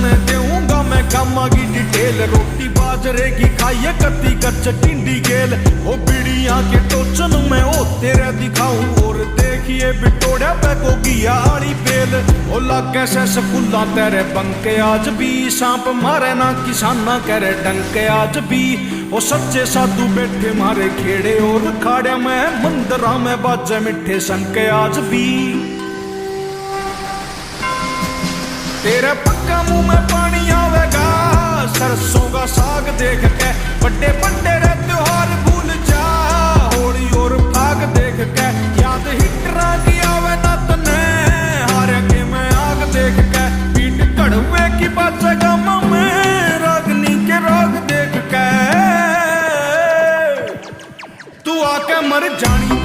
तने देऊंगा मैं कामा की डिटेल। रोटी बाजरे की खाइए कत्ती कच्च टिंडी गेल। ओ बीड़िया के टोचन में ओ तेरे दिखाऊं और देखिए बिटोड़या पे को गिया आड़ी बेल। ओ लागे से स्कूला तेरे बंके आज भी सांप मारे ना किसाना करे डंके आज भी। ओ सच्चे साधु बैठे मारे खेड़े और खाड़े में मंदिरा में बाजे मिठे संके आज भी। तेरे पक्का मुंह में पानी आवेगा सरसों का साग देख के। बड़े बड़े रे त्योहार भूल जा होली और फाग देख के। याद हिटरा की आवे ना तने हारे के मैं आग देख के। पीट कड़वे की बाजेगा में रागनी के राग देख के। तू आके मर जानी